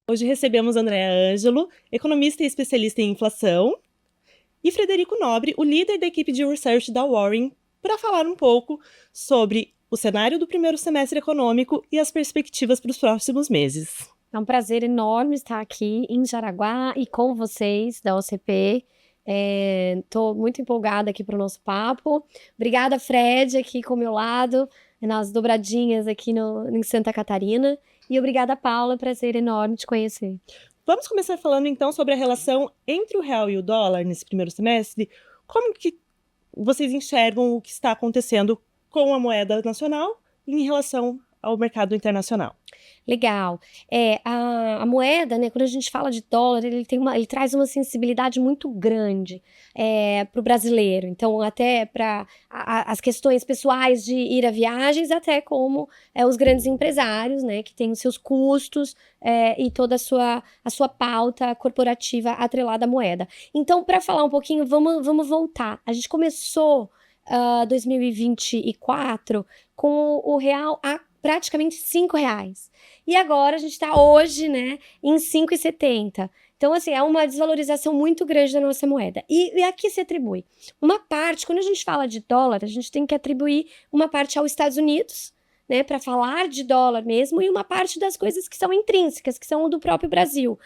Hoje recebemos Andréa Ângelo, economista e especialista em inflação, e Frederico Nobre, o líder da equipe de research da Warren, para falar um pouco sobre o cenário do primeiro semestre econômico e as perspectivas para os próximos meses. É um prazer enorme estar aqui em Jaraguá e com vocês da OCP. Estou muito empolgada aqui para o nosso papo. Obrigada, Fred, aqui com o meu lado, nas dobradinhas aqui em Santa Catarina. E obrigada, Paula, prazer enorme te conhecer. Vamos começar falando então sobre a relação entre o real e o dólar nesse primeiro semestre. Como que vocês enxergam o que está acontecendo com a moeda nacional em relação ao mercado internacional? Legal. A moeda, né, quando a gente fala de dólar, ele traz uma sensibilidade muito grande para o brasileiro. Então, até para as questões pessoais de ir a viagens, até como os grandes empresários, né, que têm os seus custos e toda a sua pauta corporativa atrelada à moeda. Então, para falar um pouquinho, vamos voltar. A gente começou 2024 com o real a praticamente R$ 5. E agora a gente está hoje, né, em 5,70. Então, assim, é uma desvalorização muito grande da nossa moeda. E a que se atribui? Uma parte, quando a gente fala de dólar, a gente tem que atribuir uma parte aos Estados Unidos, né, para falar de dólar mesmo, e uma parte das coisas que são intrínsecas, que são do próprio Brasil.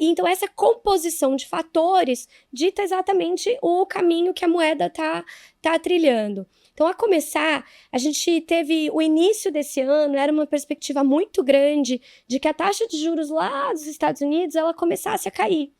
Então, essa composição de fatores dita exatamente o caminho que a moeda tá trilhando. Então, a começar, a gente teve o início desse ano, era uma perspectiva muito grande de que a taxa de juros lá dos Estados Unidos ela começasse a cair.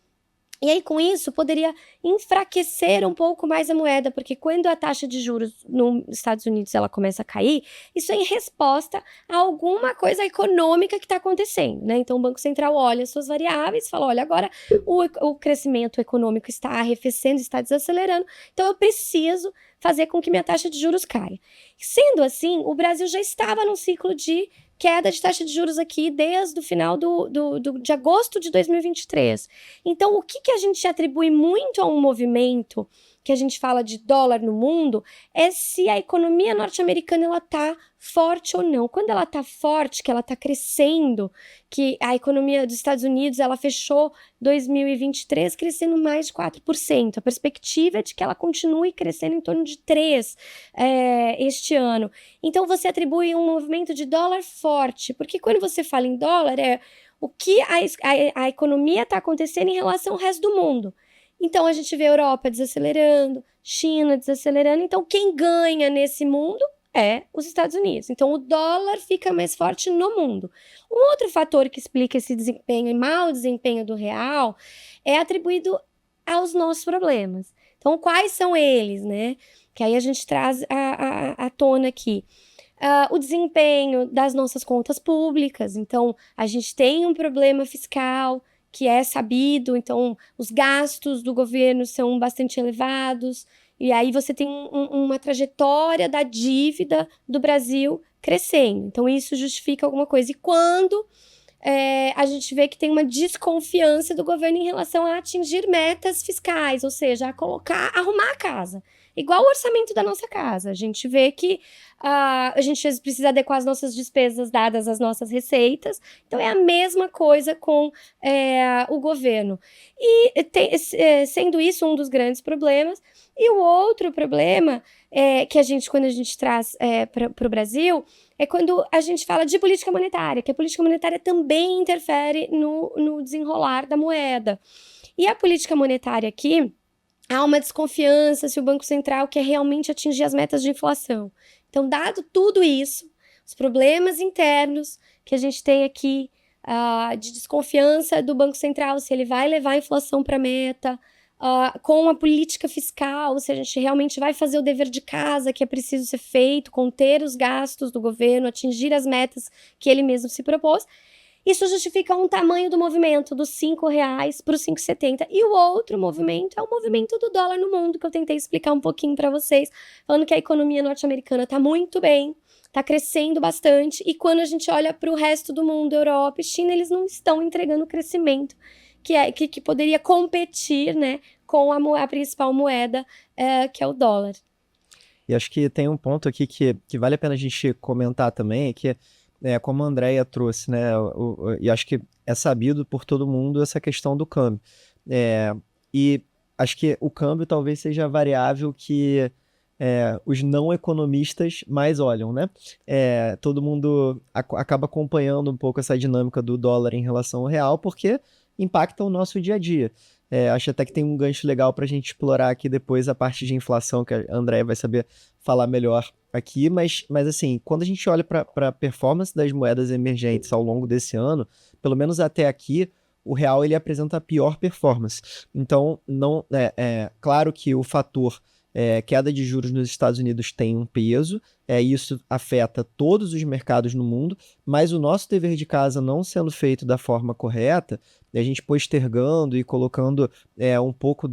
E aí, com isso, poderia enfraquecer um pouco mais a moeda, porque quando a taxa de juros nos Estados Unidos ela começa a cair, isso é em resposta a alguma coisa econômica que está acontecendo, né? Então, o Banco Central olha as suas variáveis e fala, olha, agora o crescimento econômico está arrefecendo, está desacelerando, então eu preciso fazer com que minha taxa de juros caia. Sendo assim, o Brasil já estava num ciclo de queda de taxa de juros aqui desde o final de agosto de 2023. Então, o que a gente atribui muito a um movimento que a gente fala de dólar no mundo é se a economia norte-americana ela tá forte ou não. Quando ela tá forte, que ela tá crescendo, que a economia dos Estados Unidos ela fechou 2023 crescendo mais de 4%. A perspectiva é de que ela continue crescendo em torno de 3% este ano. Então, você atribui um movimento de dólar forte, porque quando você fala em dólar, é o que a economia está acontecendo em relação ao resto do mundo. Então, a gente vê a Europa desacelerando, China desacelerando. Então, quem ganha nesse mundo é os Estados Unidos. Então, o dólar fica mais forte no mundo. Um outro fator que explica esse desempenho e mau desempenho do real é atribuído aos nossos problemas. Então, quais são eles, né? Que aí a gente traz à tona aqui. O desempenho das nossas contas públicas. Então, a gente tem um problema fiscal que é sabido, então os gastos do governo são bastante elevados, e aí você tem uma trajetória da dívida do Brasil crescendo. Então, isso justifica alguma coisa. E quando a gente vê que tem uma desconfiança do governo em relação a atingir metas fiscais, ou seja, arrumar a casa. Igual o orçamento da nossa casa. A gente vê que a gente precisa adequar as nossas despesas dadas às nossas receitas. Então, é a mesma coisa com o governo. Sendo isso um dos grandes problemas. E o outro problema que quando a gente traz para o Brasil, é quando a gente fala de política monetária, que a política monetária também interfere no desenrolar da moeda. E a política monetária aqui, há uma desconfiança se o Banco Central quer realmente atingir as metas de inflação. Então, dado tudo isso, os problemas internos que a gente tem aqui, de desconfiança do Banco Central, se ele vai levar a inflação para a meta, com a política fiscal, se a gente realmente vai fazer o dever de casa que é preciso ser feito, conter os gastos do governo, atingir as metas que ele mesmo se propôs. Isso justifica um tamanho do movimento dos R$ 5 para os 5,70. E o outro movimento é o movimento do dólar no mundo, que eu tentei explicar um pouquinho para vocês, falando que a economia norte-americana está muito bem, está crescendo bastante, e quando a gente olha para o resto do mundo, Europa e China, eles não estão entregando crescimento que poderia competir, né, com a principal moeda, que é o dólar. E acho que tem um ponto aqui que vale a pena a gente comentar também, é que como a Andrea trouxe, né, e acho que é sabido por todo mundo essa questão do câmbio. E acho que o câmbio talvez seja a variável que os não economistas mais olham, né? Todo mundo acaba acompanhando um pouco essa dinâmica do dólar em relação ao real, porque impacta o nosso dia a dia. Acho até que tem um gancho legal para a gente explorar aqui depois a parte de inflação, que a Andrea vai saber falar melhor aqui, mas assim, quando a gente olha para a performance das moedas emergentes ao longo desse ano, pelo menos até aqui, o real ele apresenta a pior performance. Então, não claro que o fator queda de juros nos Estados Unidos tem um peso, isso afeta todos os mercados no mundo, mas o nosso dever de casa não sendo feito da forma correta, a gente postergando e colocando um pouco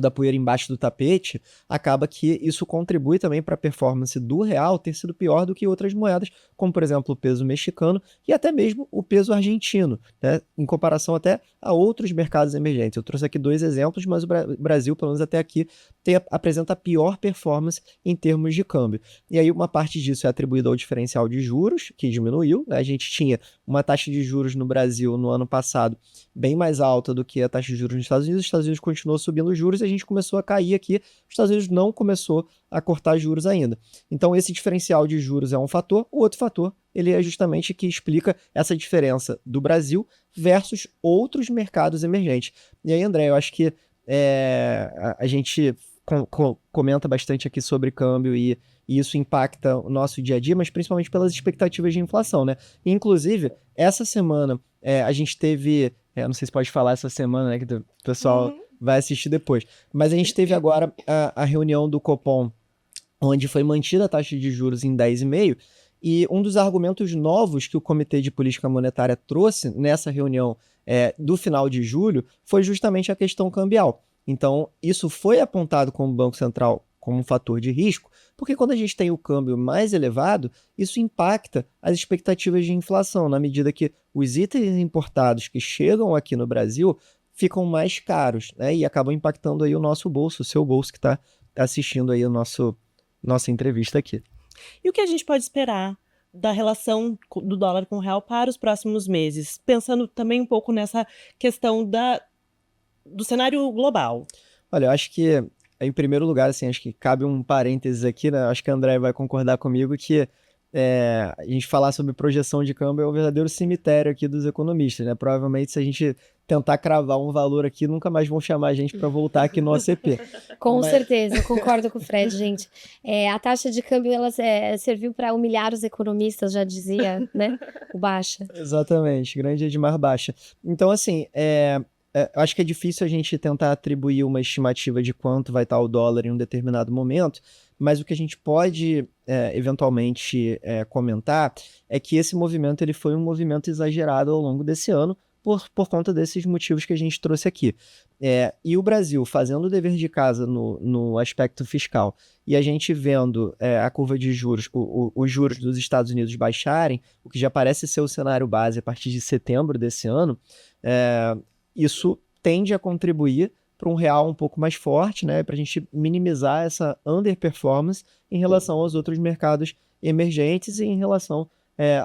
da poeira embaixo do tapete, acaba que isso contribui também para a performance do real ter sido pior do que outras moedas, como por exemplo o peso mexicano e até mesmo o peso argentino, né, em comparação até a outros mercados emergentes. Eu trouxe aqui 2 exemplos, mas o Brasil, pelo menos até aqui, apresenta a pior performance em termos de câmbio. E aí uma parte disso é atribuída ao diferencial de juros, que diminuiu, né? A gente tinha uma taxa de juros no Brasil no ano passado bem mais alta do que a taxa de juros nos Estados Unidos. Os Estados Unidos continuou subindo os juros e a gente começou a cair aqui. Os Estados Unidos não começou a cortar juros ainda. Então esse diferencial de juros é um fator. O outro fator, ele é justamente que explica essa diferença do Brasil versus outros mercados emergentes. E aí, André, eu acho que a gente comenta bastante aqui sobre câmbio e isso impacta o nosso dia a dia, mas principalmente pelas expectativas de inflação, né? E, inclusive, essa semana a gente teve, não sei se pode falar essa semana, né, que o pessoal vai assistir depois, mas a gente teve agora a reunião do Copom, onde foi mantida a taxa de juros em 10,5%, e um dos argumentos novos que o Comitê de Política Monetária trouxe nessa reunião do final de julho foi justamente a questão cambial. Então, isso foi apontado como Banco Central como um fator de risco, porque quando a gente tem o câmbio mais elevado, isso impacta as expectativas de inflação, na medida que os itens importados que chegam aqui no Brasil ficam mais caros, né, e acabam impactando aí o nosso bolso, o seu bolso que está assistindo aí nossa entrevista aqui. E o que a gente pode esperar da relação do dólar com o real para os próximos meses? Pensando também um pouco nessa questão do cenário global. Olha, eu acho que, em primeiro lugar, assim, acho que cabe um parênteses aqui, né? Acho que a André vai concordar comigo que a gente falar sobre projeção de câmbio é um verdadeiro cemitério aqui dos economistas, né? Provavelmente, se a gente tentar cravar um valor aqui, nunca mais vão chamar a gente para voltar aqui no OCP. Com certeza, eu concordo com o Fred, gente. A taxa de câmbio ela serviu para humilhar os economistas, já dizia, né? O Baixa. Exatamente, grande Edmar Baixa. Então, assim, eu acho que é difícil a gente tentar atribuir uma estimativa de quanto vai estar o dólar em um determinado momento, mas o que a gente pode eventualmente comentar é que esse movimento ele foi um movimento exagerado ao longo desse ano por conta desses motivos que a gente trouxe aqui. E o Brasil fazendo o dever de casa no aspecto fiscal e a gente vendo a curva de juros, os juros dos Estados Unidos baixarem, o que já parece ser o cenário base a partir de setembro desse ano, isso tende a contribuir para um real um pouco mais forte, né, para a gente minimizar essa underperformance em relação aos outros mercados emergentes e em relação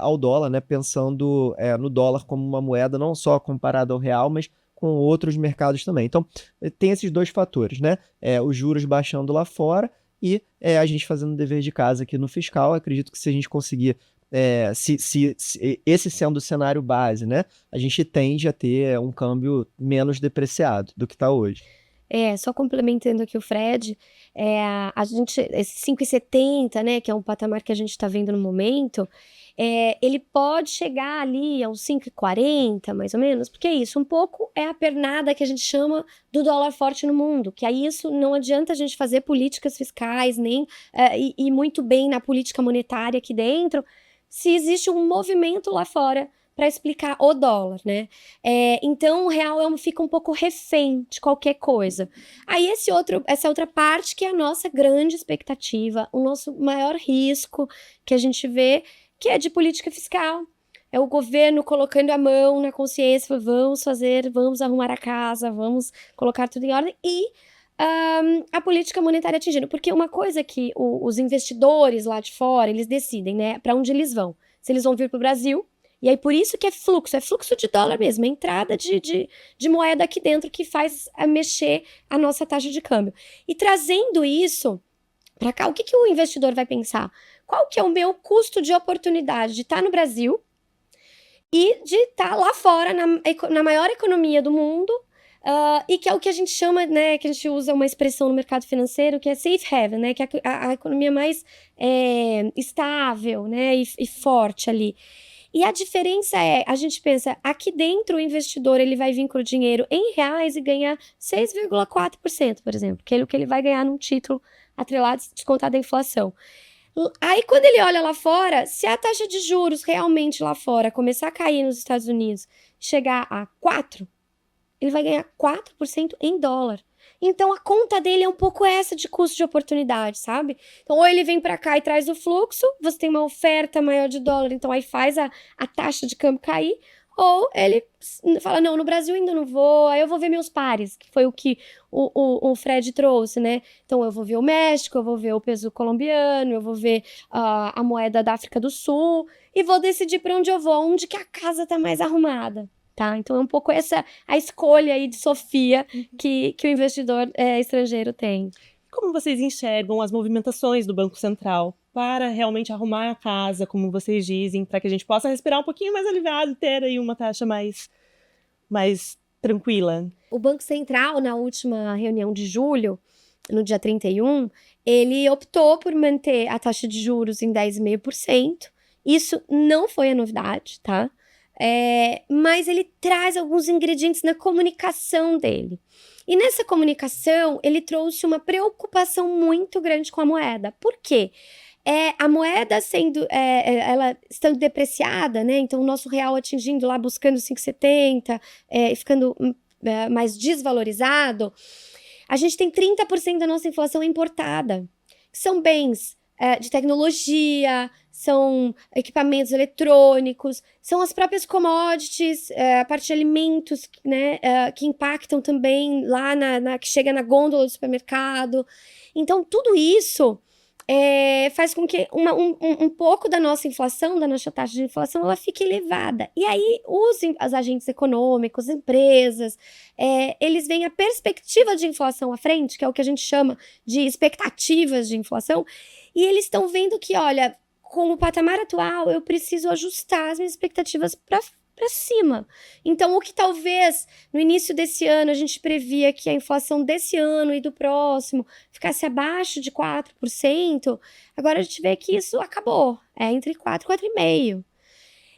ao dólar, né, pensando no dólar como uma moeda não só comparada ao real, mas com outros mercados também. Então, tem esses 2 fatores, né, os juros baixando lá fora e a gente fazendo o dever de casa aqui no fiscal. Acredito que se a gente conseguir se esse sendo o cenário base, né, a gente tende a ter um câmbio menos depreciado do que está hoje. Só complementando aqui o Fred, a gente, esse 5,70, né, que é um patamar que a gente está vendo no momento, ele pode chegar ali aos 5,40, mais ou menos, porque é isso, um pouco é a pernada que a gente chama do dólar forte no mundo, que aí isso não adianta a gente fazer políticas fiscais, nem ir muito bem na política monetária aqui dentro, se existe um movimento lá fora para explicar o dólar, né? Então o real fica um pouco refém de qualquer coisa. Aí essa outra parte que é a nossa grande expectativa, o nosso maior risco que a gente vê, que é de política fiscal. É o governo colocando a mão na consciência, vamos arrumar a casa, vamos colocar tudo em ordem, e a política monetária atingindo. Porque uma coisa que os investidores lá de fora, eles decidem, né, para onde eles vão. Se eles vão vir para o Brasil, e aí por isso que é fluxo de dólar mesmo, é entrada de moeda aqui dentro que faz mexer a nossa taxa de câmbio. E trazendo isso para cá, o que o investidor vai pensar? Qual que é o meu custo de oportunidade de estar no Brasil e de estar lá fora, na maior economia do mundo, e que é o que a gente chama, né, que a gente usa uma expressão no mercado financeiro, que é safe haven, né, que é a economia mais estável, né, e forte ali. E a diferença é, a gente pensa, aqui dentro o investidor ele vai vir com o dinheiro em reais e ganhar 6,4%, por exemplo, que é o que ele vai ganhar num título atrelado, descontado da inflação. Aí, quando ele olha lá fora, se a taxa de juros realmente lá fora começar a cair nos Estados Unidos, chegar a 4%, ele vai ganhar 4% em dólar. Então, a conta dele é um pouco essa de custo de oportunidade, sabe? Então, ou ele vem para cá e traz o fluxo, você tem uma oferta maior de dólar, então aí faz a taxa de câmbio cair, ou ele fala, não, no Brasil ainda não vou, aí eu vou ver meus pares, que foi o que o Fred trouxe, né? Então, eu vou ver o México, eu vou ver o peso colombiano, eu vou ver a moeda da África do Sul, e vou decidir para onde eu vou, onde que a casa tá mais arrumada. Tá? Então é um pouco essa a escolha aí de Sofia que o investidor estrangeiro tem. Como vocês enxergam as movimentações do Banco Central para realmente arrumar a casa, como vocês dizem, para que a gente possa respirar um pouquinho mais aliviado e ter aí uma taxa mais tranquila? O Banco Central, na última reunião de julho, no dia 31, ele optou por manter a taxa de juros em 10,5%. Isso não foi a novidade, tá? Mas ele traz alguns ingredientes na comunicação dele. E nessa comunicação, ele trouxe uma preocupação muito grande com a moeda. Por quê? A moeda ela estando depreciada, né? Então, o nosso real atingindo lá, buscando 5,70, e ficando mais desvalorizado, a gente tem 30% da nossa inflação importada, que são bens de tecnologia, são equipamentos eletrônicos, são as próprias commodities, a parte de alimentos, né, que impactam também lá que chega na gôndola do supermercado. Então, tudo isso faz com que um pouco da nossa inflação, da nossa taxa de inflação, ela fique elevada. E aí, os agentes econômicos, empresas, eles veem a perspectiva de inflação à frente, que é o que a gente chama de expectativas de inflação, e eles estão vendo que, olha, com o patamar atual, eu preciso ajustar as minhas expectativas para cima. Então, o que talvez no início desse ano a gente previa que a inflação desse ano e do próximo ficasse abaixo de 4%, agora a gente vê que isso acabou. É entre 4% e 4,5%.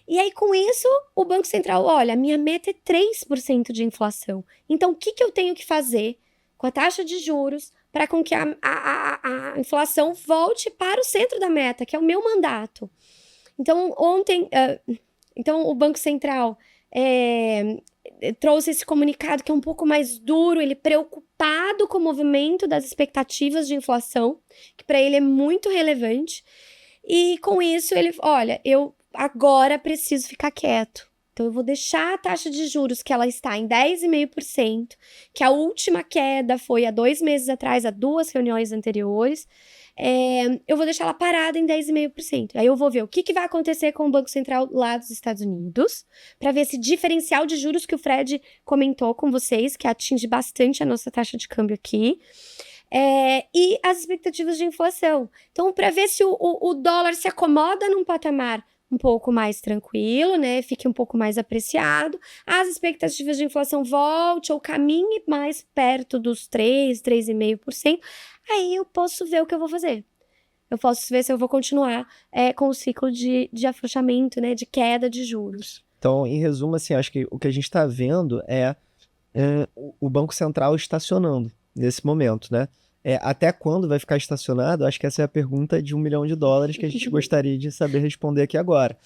E aí, com isso, o Banco Central, olha, a minha meta é 3% de inflação. Então, o que eu tenho que fazer com a taxa de juros para com que a inflação volte para o centro da meta, que é o meu mandato? Então, Então, o Banco Central trouxe esse comunicado que é um pouco mais duro, ele preocupado com o movimento das expectativas de inflação, que para ele é muito relevante. E com isso, ele, olha, eu agora preciso ficar quieto. Então, eu vou deixar a taxa de juros que ela está em 10,5%, que a última queda foi há 2 meses atrás, há 2 reuniões anteriores. Eu vou deixar ela parada em 10,5%. Aí eu vou ver o que vai acontecer com o Banco Central lá dos Estados Unidos, para ver esse diferencial de juros que o Fred comentou com vocês, que atinge bastante a nossa taxa de câmbio aqui, e as expectativas de inflação. Então, para ver se o dólar se acomoda num patamar um pouco mais tranquilo, né? Fique um pouco mais apreciado, as expectativas de inflação volte ou caminhe mais perto dos 3,5%, aí eu posso ver o que eu vou fazer. Eu posso ver se eu vou continuar com o ciclo de afrouxamento, né? De queda de juros. Então, em resumo, assim, acho que o que a gente está vendo é o Banco Central estacionando nesse momento, né? Até quando vai ficar estacionado? Acho que essa é a pergunta de $1 milhão que a gente gostaria de saber responder aqui agora.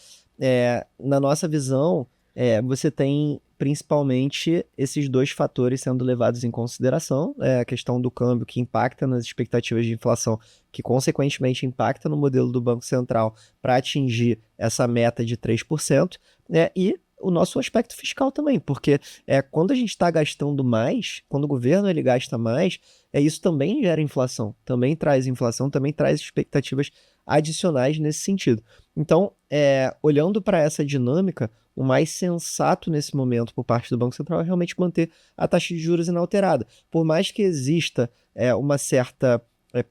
Na nossa visão, você tem principalmente esses 2 fatores sendo levados em consideração, a questão do câmbio que impacta nas expectativas de inflação, que consequentemente impacta no modelo do Banco Central para atingir essa meta de 3%, e o nosso aspecto fiscal também, porque quando a gente está gastando mais, quando o governo ele gasta mais, isso também gera inflação, também traz expectativas adicionais nesse sentido. Então, olhando para essa dinâmica, o mais sensato nesse momento por parte do Banco Central é realmente manter a taxa de juros inalterada. Por mais que exista uma certa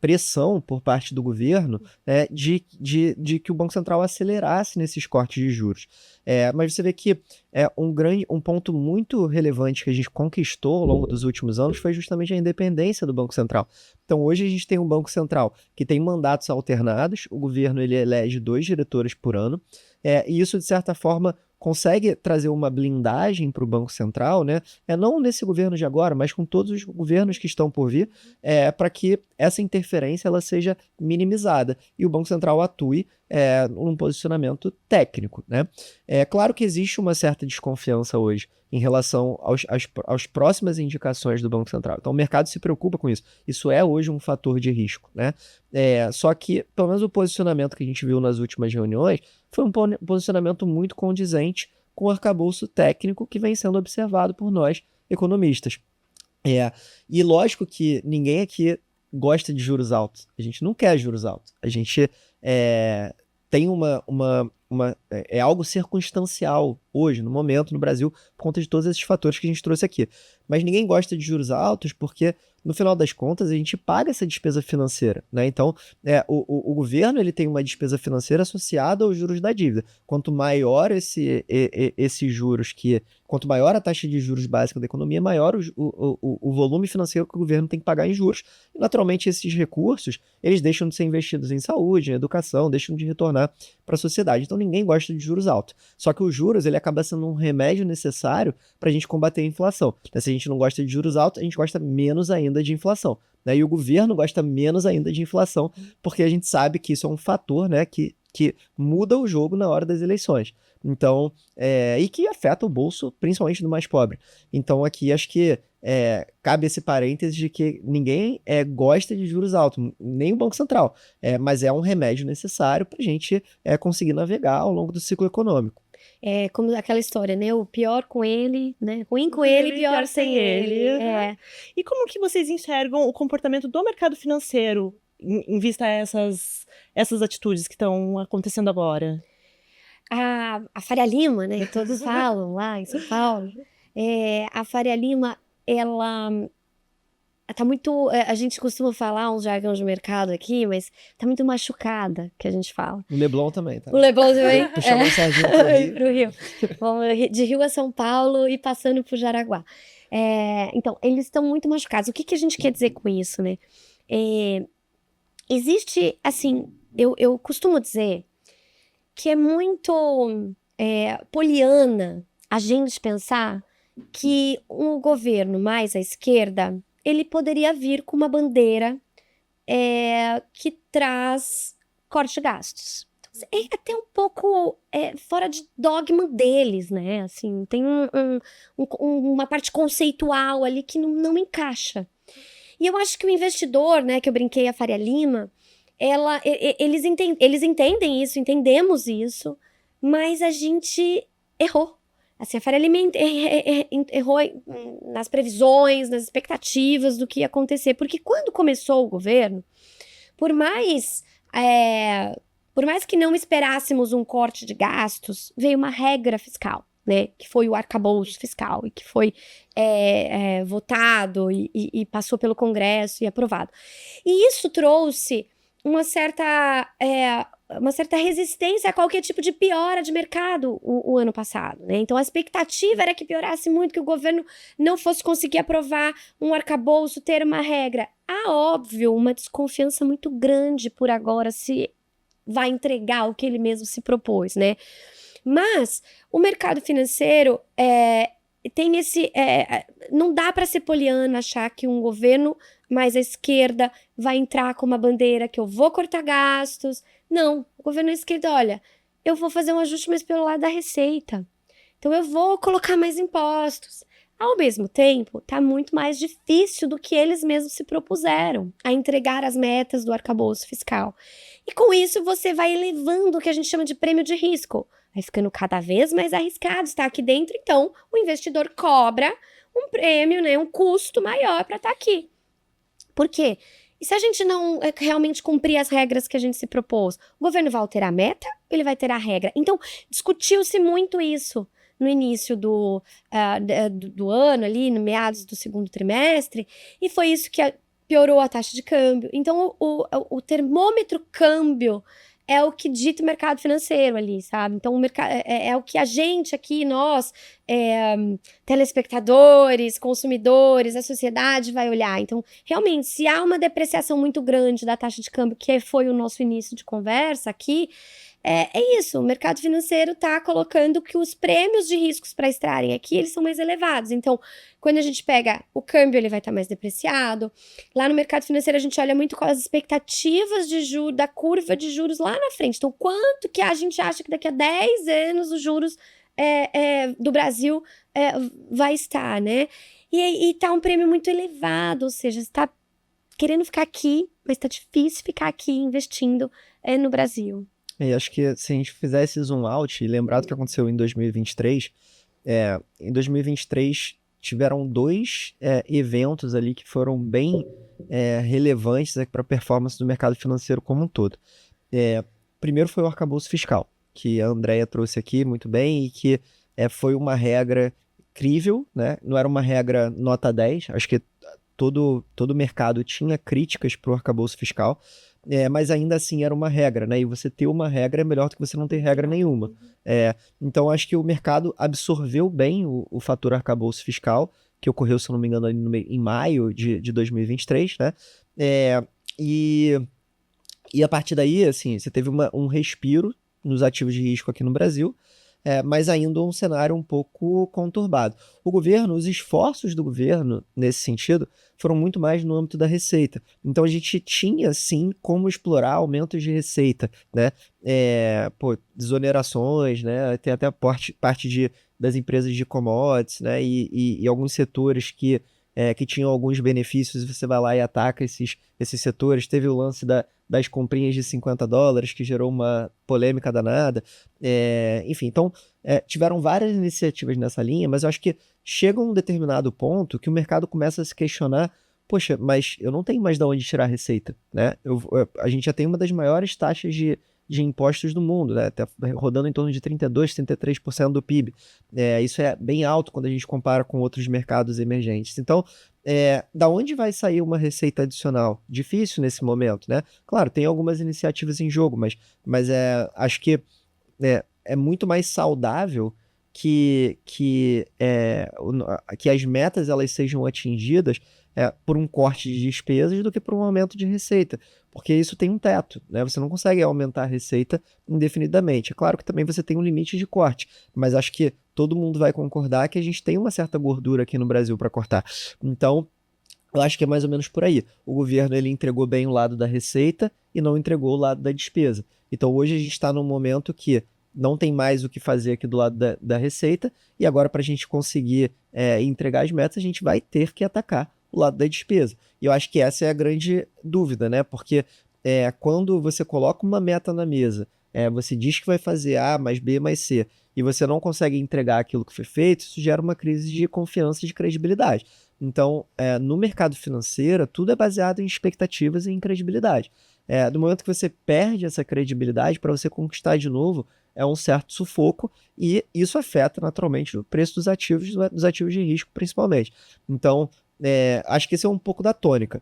pressão por parte do governo de que o Banco Central acelerasse nesses cortes de juros. Mas você vê que um ponto muito relevante que a gente conquistou ao longo dos últimos anos foi justamente a independência do Banco Central. Então hoje a gente tem um Banco Central que tem mandatos alternados, o governo ele elege 2 diretores por ano, e isso de certa forma consegue trazer uma blindagem para o Banco Central, né? Não nesse governo de agora, mas com todos os governos que estão por vir, para que essa interferência ela seja minimizada e o Banco Central atue num posicionamento técnico, né? Claro que existe uma certa desconfiança hoje em relação às próximas indicações do Banco Central. Então o mercado se preocupa com isso. Isso é hoje um fator de risco, né? Só que, pelo menos o posicionamento que a gente viu nas últimas reuniões foi um posicionamento muito condizente com o arcabouço técnico que vem sendo observado por nós, economistas. E lógico que ninguém aqui gosta de juros altos. A gente não quer juros altos. A gente tem algo circunstancial hoje, no momento, no Brasil, por conta de todos esses fatores que a gente trouxe aqui. Mas ninguém gosta de juros altos porque, no final das contas, a gente paga essa despesa financeira, né? Então, o governo ele tem uma despesa financeira associada aos juros da dívida. Quanto maior esses juros quanto maior a taxa de juros básica da economia, maior o volume financeiro que o governo tem que pagar em juros. E, naturalmente, esses recursos, eles deixam de ser investidos em saúde, em educação, deixam de retornar para a sociedade. Então, ninguém gosta de juros altos. Só que os juros, ele acaba sendo um remédio necessário para a gente combater a inflação. Se a gente não gosta de juros altos, a gente gosta menos ainda de inflação, né? E o governo gosta menos ainda de inflação, porque a gente sabe que isso é um fator, né, que muda o jogo na hora das eleições. Então, e que afeta o bolso, principalmente do mais pobre. Então, aqui acho que cabe esse parênteses de que ninguém gosta de juros altos, nem o Banco Central, mas é um remédio necessário para a gente conseguir navegar ao longo do ciclo econômico. Como aquela história, né? O pior com ele, né? Ruim com ele, pior sem ele. E como que vocês enxergam o comportamento do mercado financeiro em vista a essas atitudes que estão acontecendo agora? A Faria Lima, né? Todos falam lá em São Paulo. A Faria Lima, ela tá muito... A gente costuma falar uns jargões de mercado aqui, mas tá muito machucada, que a gente fala. O Leblon também, tá? O Leblon também. Puxando a sardinha pro Rio. Vamos de Rio a São Paulo e passando por Jaraguá. Então, eles estão muito machucados. O que a gente quer dizer com isso, né? Existe, assim, eu costumo dizer que é muito poliana a gente pensar que um governo mais à esquerda, ele poderia vir com uma bandeira que traz corte de gastos. Então, é até um pouco fora de dogma deles, né? Assim, tem uma parte conceitual ali que não encaixa. E eu acho que o investidor, né, que eu brinquei, a Faria Lima, eles entendem isso, entendemos isso, mas a gente errou. Assim, a Faria Lima errou nas previsões, nas expectativas do que ia acontecer. Porque quando começou o governo, por mais que não esperássemos um corte de gastos, veio uma regra fiscal, né? Que foi o arcabouço fiscal e que foi votado e passou pelo Congresso e aprovado. E isso trouxe uma certa resistência a qualquer tipo de piora de mercado o ano passado, né? Então a expectativa era que piorasse muito, que o governo não fosse conseguir aprovar um arcabouço, ter uma regra. Há, óbvio, uma desconfiança muito grande por agora se vai entregar o que ele mesmo se propôs, né? Mas o mercado financeiro tem esse... não dá para ser poliana achar que um governo mais à esquerda vai entrar com uma bandeira que eu vou cortar gastos. Não, o governo à esquerda, olha, eu vou fazer um ajuste mais pelo lado da receita. Então eu vou colocar mais impostos. Ao mesmo tempo, tá muito mais difícil do que eles mesmos se propuseram a entregar as metas do arcabouço fiscal. E com isso você vai elevando o que a gente chama de prêmio de risco. vai ficando cada vez mais arriscado estar aqui dentro, então o investidor cobra um prêmio, né, um custo maior para estar aqui. Por quê? E se a gente não realmente cumprir as regras que a gente se propôs, o governo vai alterar a meta ou ele vai ter a regra? Então, discutiu-se muito isso no início do ano, ali, no meados do segundo trimestre, e foi isso que piorou a taxa de câmbio. Então, o termômetro câmbio é o que dita o mercado financeiro ali, sabe? Então, o é o que a gente aqui, nós, telespectadores, consumidores, a sociedade vai olhar. Então, realmente, se há uma depreciação muito grande da taxa de câmbio, que foi o nosso início de conversa aqui, é isso, o mercado financeiro está colocando que os prêmios de riscos para extraírem aqui, eles são mais elevados. Então, quando a gente pega o câmbio, ele vai estar mais depreciado. Lá no mercado financeiro, a gente olha muito com as expectativas de juros, da curva de juros lá na frente. Então, quanto que a gente acha que daqui a 10 anos os juros do Brasil vai estar, né? E tá um prêmio muito elevado, ou seja, você está querendo ficar aqui, mas está difícil ficar aqui investindo no Brasil. E acho que se a gente fizer esse zoom out e lembrar do que aconteceu em 2023, em 2023 tiveram dois eventos ali que foram bem relevantes para a performance do mercado financeiro como um todo. Primeiro foi o arcabouço fiscal, que a Andrea trouxe aqui muito bem e que foi uma regra crível, né? Não era uma regra nota 10, acho que todo o mercado tinha críticas para o arcabouço fiscal, mas ainda assim era uma regra, né? E você ter uma regra é melhor do que você não ter regra nenhuma. Então acho que o mercado absorveu bem o fator arcabouço fiscal, que ocorreu, se eu não me engano, ali em maio de 2023, né? E a partir daí, assim, você teve um respiro nos ativos de risco aqui no Brasil, mas ainda um cenário um pouco conturbado. Os esforços do governo, nesse sentido, foram muito mais no âmbito da receita. Então, a gente tinha, sim, como explorar aumentos de receita, né? Desonerações, né? Tem até parte das empresas de commodities, né? E alguns setores que tinham alguns benefícios, você vai lá e ataca esses setores. Teve o lance das comprinhas de $50, que gerou uma polêmica danada. Enfim, então, tiveram várias iniciativas nessa linha, mas eu acho que chega um determinado ponto que o mercado começa a se questionar, poxa, mas eu não tenho mais de onde tirar receita, né? A gente já tem uma das maiores taxas de impostos do mundo, né? Tá rodando em torno de 32%, 33% do PIB. Isso é bem alto quando a gente compara com outros mercados emergentes. Então, da onde vai sair uma receita adicional? Difícil nesse momento, né? Claro, tem algumas iniciativas em jogo, mas acho que é muito mais saudável que as metas elas sejam atingidas por um corte de despesas do que por um aumento de receita, porque isso tem um teto, né? Você não consegue aumentar a receita indefinidamente. É claro que também você tem um limite de corte, mas acho que todo mundo vai concordar que a gente tem uma certa gordura aqui no Brasil para cortar. Então, eu acho que é mais ou menos por aí. O governo ele entregou bem o lado da receita e não entregou o lado da despesa. Então, hoje a gente está num momento que não tem mais o que fazer aqui do lado da receita, e agora para a gente conseguir entregar as metas, a gente vai ter que atacar o lado da despesa. E eu acho que essa é a grande dúvida, né? Porque quando você coloca uma meta na mesa, você diz que vai fazer A mais B mais C, e você não consegue entregar aquilo que foi feito, isso gera uma crise de confiança e de credibilidade. Então, no mercado financeiro, tudo é baseado em expectativas e em credibilidade. Do momento que você perde essa credibilidade, para você conquistar de novo, é um certo sufoco, e isso afeta naturalmente o preço dos ativos de risco, principalmente. Então, acho que esse é um pouco da tônica.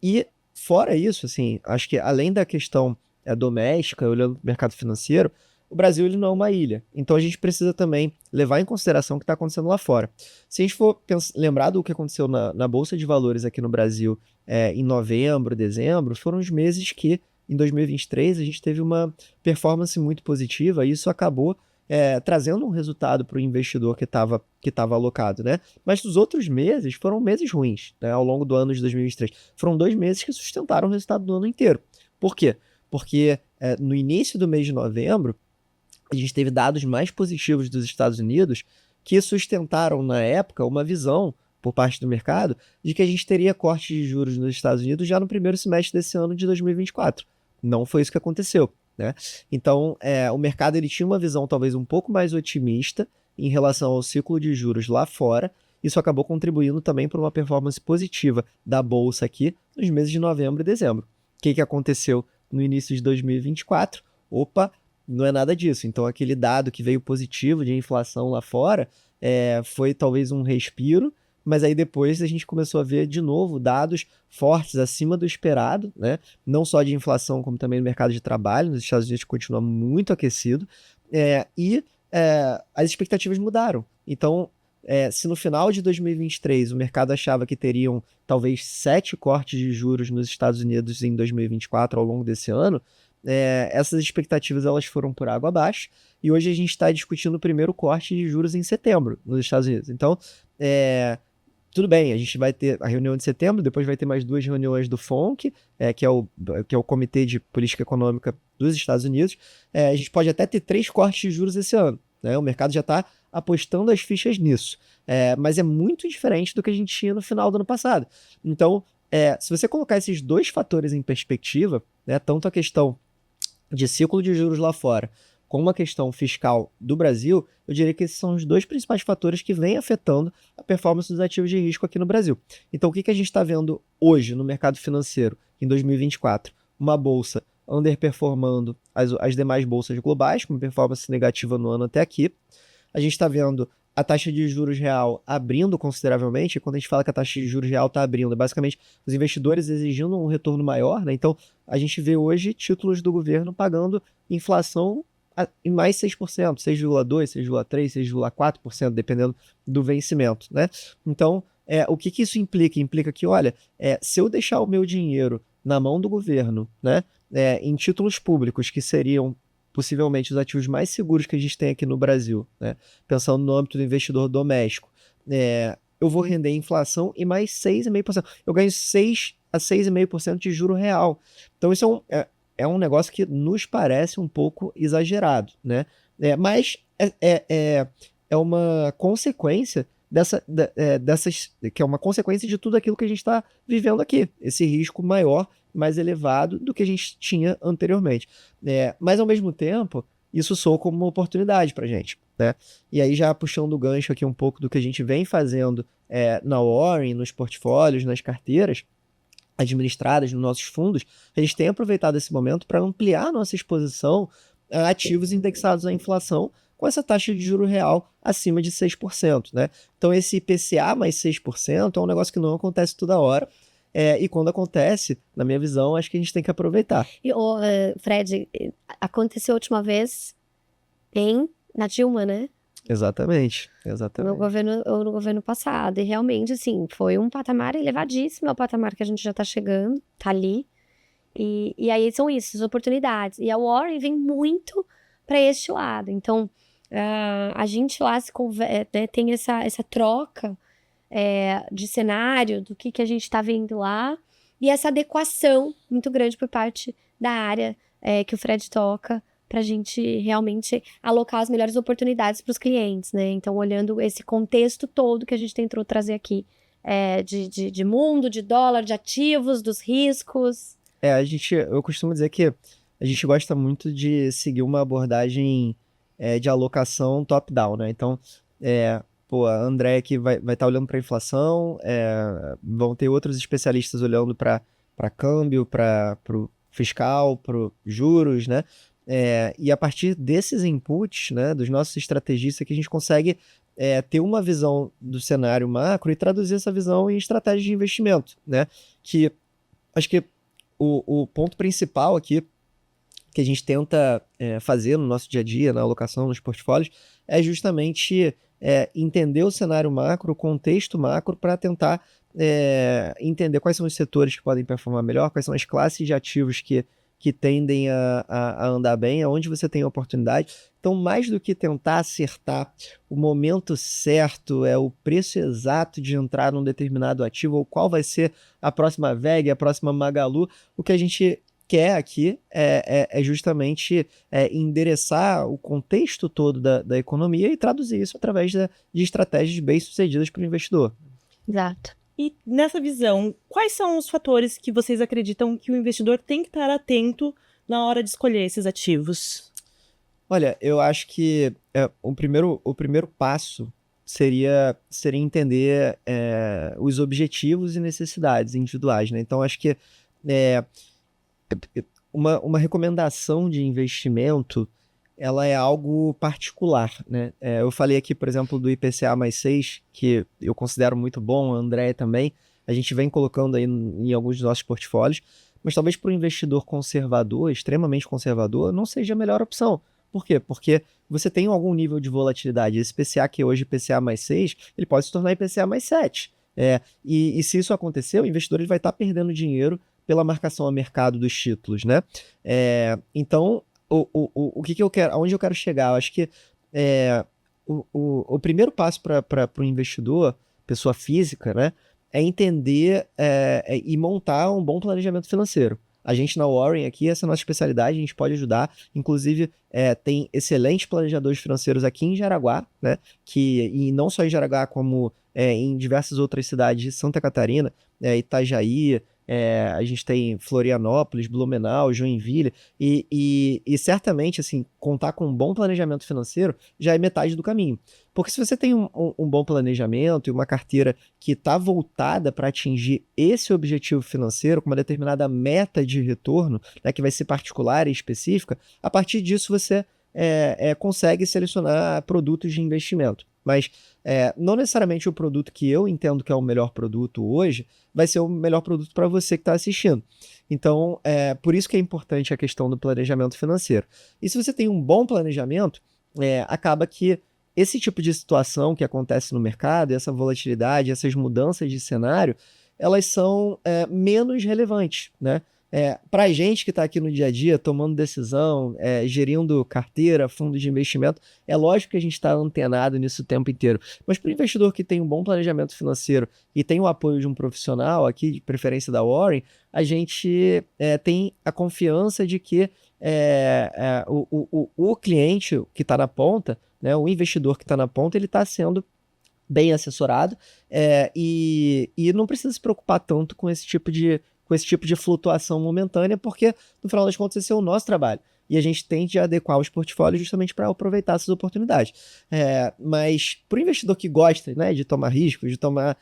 E fora isso, assim, acho que além da questão doméstica, olhando para o mercado financeiro, o Brasil ele não é uma ilha. Então a gente precisa também levar em consideração o que está acontecendo lá fora. Se a gente for lembrar do que aconteceu na Bolsa de Valores aqui no Brasil em novembro, dezembro, foram os meses que, em 2023, a gente teve uma performance muito positiva, e isso acabou trazendo um resultado para o investidor que estava alocado, né? Mas os outros meses foram meses ruins, né? Ao longo do ano de 2023. Foram 2 meses que sustentaram o resultado do ano inteiro. Por quê? Porque no início do mês de novembro, a gente teve dados mais positivos dos Estados Unidos que sustentaram, na época, uma visão por parte do mercado de que a gente teria corte de juros nos Estados Unidos já no primeiro semestre desse ano de 2024. Não foi isso que aconteceu. né? Então, o mercado ele tinha uma visão talvez um pouco mais otimista em relação ao ciclo de juros lá fora. Isso acabou contribuindo também para uma performance positiva da Bolsa aqui nos meses de novembro e dezembro. O que aconteceu no início de 2024? Opa, não é nada disso. Então, aquele dado que veio positivo de inflação lá fora foi talvez um respiro, mas aí depois a gente começou a ver de novo dados fortes acima do esperado, né? Não só de inflação, como também no mercado de trabalho. Nos Estados Unidos continua muito aquecido, as expectativas mudaram. Então, se no final de 2023 o mercado achava que teriam talvez 7 cortes de juros nos Estados Unidos em 2024 ao longo desse ano, essas expectativas elas foram por água abaixo, e hoje a gente está discutindo o primeiro corte de juros em setembro nos Estados Unidos. Então, tudo bem, a gente vai ter a reunião de setembro, depois vai ter mais 2 reuniões do FONC, que é o Comitê de Política Econômica dos Estados Unidos. A gente pode até ter 3 cortes de juros esse ano, né? O mercado já está apostando as fichas nisso. Mas é muito diferente do que a gente tinha no final do ano passado. Então, se você colocar esses 2 fatores em perspectiva, né, tanto a questão de ciclo de juros lá fora, como a questão fiscal do Brasil, eu diria que esses são os 2 principais fatores que vêm afetando a performance dos ativos de risco aqui no Brasil. Então, o que a gente está vendo hoje no mercado financeiro, em 2024? Uma bolsa underperformando as demais bolsas globais, com performance negativa no ano até aqui. A gente está vendo a taxa de juros real abrindo consideravelmente, e quando a gente fala que a taxa de juros real está abrindo, é basicamente os investidores exigindo um retorno maior, né? Então, a gente vê hoje títulos do governo pagando inflação em mais 6%, 6,2%, 6,3%, 6,4%, dependendo do vencimento, né? Então, o que isso implica? Implica que, olha, se eu deixar o meu dinheiro na mão do governo, né, em títulos públicos que seriam possivelmente os ativos mais seguros que a gente tem aqui no Brasil, né? Pensando no âmbito do investidor doméstico, eu vou render inflação e mais 6,5%. Eu ganho 6 a 6,5% de juro real. Então, isso é um negócio que nos parece um pouco exagerado, né? Mas é uma consequência dessas, que é uma consequência de tudo aquilo que a gente está vivendo aqui, esse risco maior, mais elevado do que a gente tinha anteriormente. Mas, ao mesmo tempo, isso soa como uma oportunidade para a gente, né? E aí, já puxando o gancho aqui um pouco do que a gente vem fazendo na Warren, nos portfólios, nas carteiras administradas nos nossos fundos, a gente tem aproveitado esse momento para ampliar a nossa exposição a ativos indexados à inflação com essa taxa de juro real acima de 6%, né? Então, esse IPCA mais 6% é um negócio que não acontece toda hora, e quando acontece, na minha visão, acho que a gente tem que aproveitar. E, Fred, aconteceu a última vez na Dilma, né? Exatamente. No governo passado. E realmente, assim, foi um patamar elevadíssimo, é o patamar que a gente já tá chegando, tá ali. E aí são isso, as oportunidades. E a Warren vem muito para este lado. Então, a gente lá né, tem essa troca de cenário, do que a gente tá vendo lá, e essa adequação muito grande por parte da área que o Fred toca, para a gente realmente alocar as melhores oportunidades para os clientes, né? Então, olhando esse contexto todo que a gente tentou trazer aqui, de mundo, de dólar, de ativos, dos riscos. Eu costumo dizer que a gente gosta muito de seguir uma abordagem de alocação top-down, né? Então, a André aqui vai estar olhando para a inflação, vão ter outros especialistas olhando para câmbio, para o fiscal, para juros, né? E a partir desses inputs, né, dos nossos estrategistas, que a gente consegue ter uma visão do cenário macro e traduzir essa visão em estratégias de investimento, né? Que acho que o ponto principal aqui que a gente tenta fazer no nosso dia a dia, na alocação, nos portfólios, é justamente entender o cenário macro, o contexto macro, para tentar entender quais são os setores que podem performar melhor, quais são as classes de ativos que tendem a andar bem, aonde você tem oportunidade. Então, mais do que tentar acertar o momento certo, o preço exato de entrar num determinado ativo, ou qual vai ser a próxima VEG, a próxima Magalu, o que a gente quer aqui é justamente endereçar o contexto todo da economia e traduzir isso através de estratégias bem-sucedidas para o investidor. Exato. E nessa visão, quais são os fatores que vocês acreditam que o investidor tem que estar atento na hora de escolher esses ativos? Olha, eu acho que o primeiro passo seria entender os objetivos e necessidades individuais, né? Então, acho que é, uma recomendação de investimento, ela é algo particular, né? Eu falei aqui, por exemplo, do IPCA mais 6, que eu considero muito bom, a Andréia também, a gente vem colocando aí em alguns dos nossos portfólios, mas talvez para o investidor conservador, extremamente conservador, não seja a melhor opção. Por quê? Porque você tem algum nível de volatilidade. Esse IPCA, que hoje é IPCA mais 6, ele pode se tornar IPCA mais 7. E se isso acontecer, o investidor ele vai estar perdendo dinheiro pela marcação a mercado dos títulos, né? Então, o que eu quero, aonde eu quero chegar? Eu acho que o primeiro passo para o investidor, pessoa física, né, é entender e montar um bom planejamento financeiro. A gente na Warren aqui, essa é a nossa especialidade, a gente pode ajudar. Inclusive, tem excelentes planejadores financeiros aqui em Jaraguá, né? E não só em Jaraguá, como em diversas outras cidades de Santa Catarina, Itajaí, a gente tem Florianópolis, Blumenau, Joinville, e certamente, assim, contar com um bom planejamento financeiro já é metade do caminho. Porque se você tem um bom planejamento e uma carteira que está voltada para atingir esse objetivo financeiro, com uma determinada meta de retorno, né, que vai ser particular e específica, a partir disso você consegue selecionar produtos de investimento. Mas não necessariamente o produto que eu entendo que é o melhor produto hoje vai ser o melhor produto para você que está assistindo. Então, por isso que é importante a questão do planejamento financeiro. E se você tem um bom planejamento, acaba que esse tipo de situação que acontece no mercado, essa volatilidade, essas mudanças de cenário, elas são menos relevantes, né? Para a gente que está aqui no dia a dia, tomando decisão, gerindo carteira, fundo de investimento, é lógico que a gente está antenado nisso o tempo inteiro. Mas para o investidor que tem um bom planejamento financeiro e tem o apoio de um profissional, aqui de preferência da Warren, a gente tem a confiança de que o cliente que está na ponta, né, o investidor que está na ponta, ele está sendo bem assessorado e não precisa se preocupar tanto com esse tipo de flutuação momentânea, porque no final das contas esse é o nosso trabalho. E a gente tende a adequar os portfólios justamente para aproveitar essas oportunidades. Mas para o investidor que gosta, né, de tomar riscos, de tomar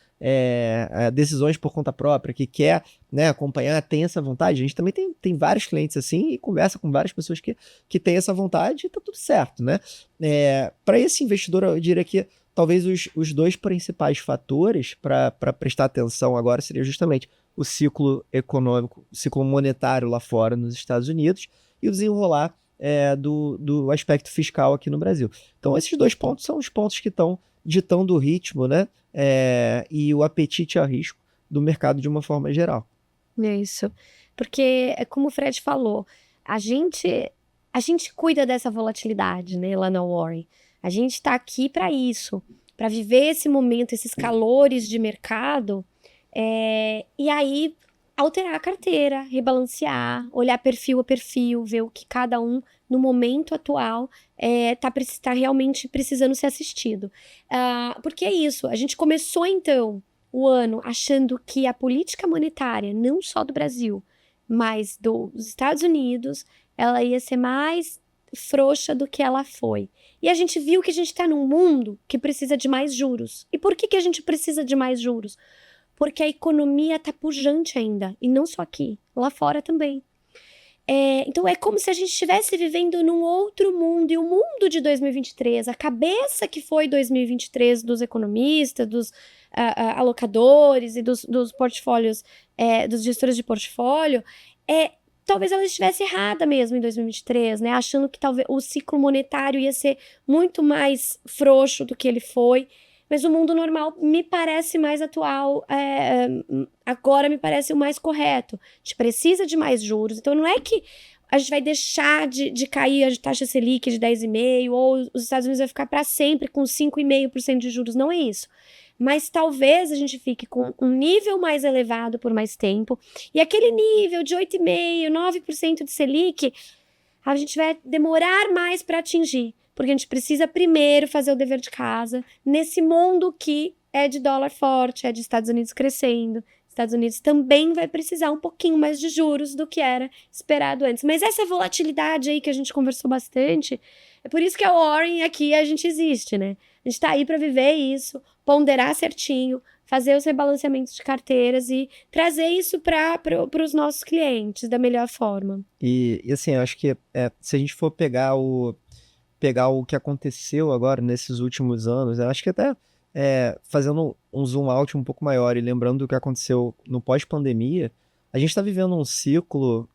decisões por conta própria, que quer, né, acompanhar, tem essa vontade, a gente também tem vários clientes assim e conversa com várias pessoas que têm essa vontade e está tudo certo, né? Para esse investidor, eu diria que talvez os dois principais fatores para prestar atenção agora seria justamente o ciclo econômico, o ciclo monetário lá fora nos Estados Unidos e o desenrolar do aspecto fiscal aqui no Brasil. Então, esses dois pontos são os pontos que estão ditando o ritmo, né? E o apetite a risco do mercado de uma forma geral. É isso. Porque, como o Fred falou, a gente cuida dessa volatilidade, né, lá na Warren. A gente está aqui para isso, para viver esse momento, esses calores de mercado, e aí alterar a carteira, rebalancear, olhar perfil a perfil, ver o que cada um, no momento atual, tá realmente precisando ser assistido. Porque é isso, a gente começou então o ano achando que a política monetária, não só do Brasil, mas dos Estados Unidos, ela ia ser mais frouxa do que ela foi. E a gente viu que a gente está num mundo que precisa de mais juros. E por que a gente precisa de mais juros? Porque a economia está pujante ainda, e não só aqui, lá fora também. Então é como se a gente estivesse vivendo num outro mundo, e o mundo de 2023, a cabeça que foi 2023 dos economistas, dos alocadores e dos portfólios, dos gestores de portfólio, talvez ela estivesse errada mesmo em 2023, né? Achando que talvez o ciclo monetário ia ser muito mais frouxo do que ele foi. Mas o mundo normal me parece mais atual, agora me parece o mais correto. A gente precisa de mais juros, então não é que a gente vai deixar de cair a taxa Selic de 10,5%, ou os Estados Unidos vai ficar para sempre com 5,5% de juros, não é isso. Mas talvez a gente fique com um nível mais elevado por mais tempo, e aquele nível de 8,5%, 9% de Selic, a gente vai demorar mais para atingir. Porque a gente precisa primeiro fazer o dever de casa nesse mundo que é de dólar forte, é de Estados Unidos crescendo, Estados Unidos também vai precisar um pouquinho mais de juros do que era esperado antes. Mas essa volatilidade aí que a gente conversou bastante, é por isso que a Warren aqui a gente existe, né? A gente tá aí para viver isso, ponderar certinho, fazer os rebalanceamentos de carteiras e trazer isso para os nossos clientes da melhor forma. E assim, eu acho que se a gente for pegar o que aconteceu agora nesses últimos anos, eu acho que até fazendo um zoom out um pouco maior e lembrando do que aconteceu no pós-pandemia, a gente está vivendo um ciclo,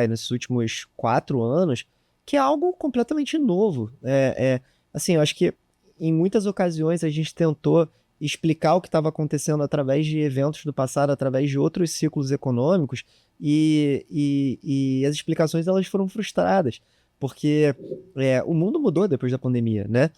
nesses últimos 4 anos, que é algo completamente novo. Assim, eu acho que em muitas ocasiões a gente tentou explicar o que estava acontecendo através de eventos do passado, através de outros ciclos econômicos, e as explicações elas foram frustradas, porque o mundo mudou depois da pandemia, né?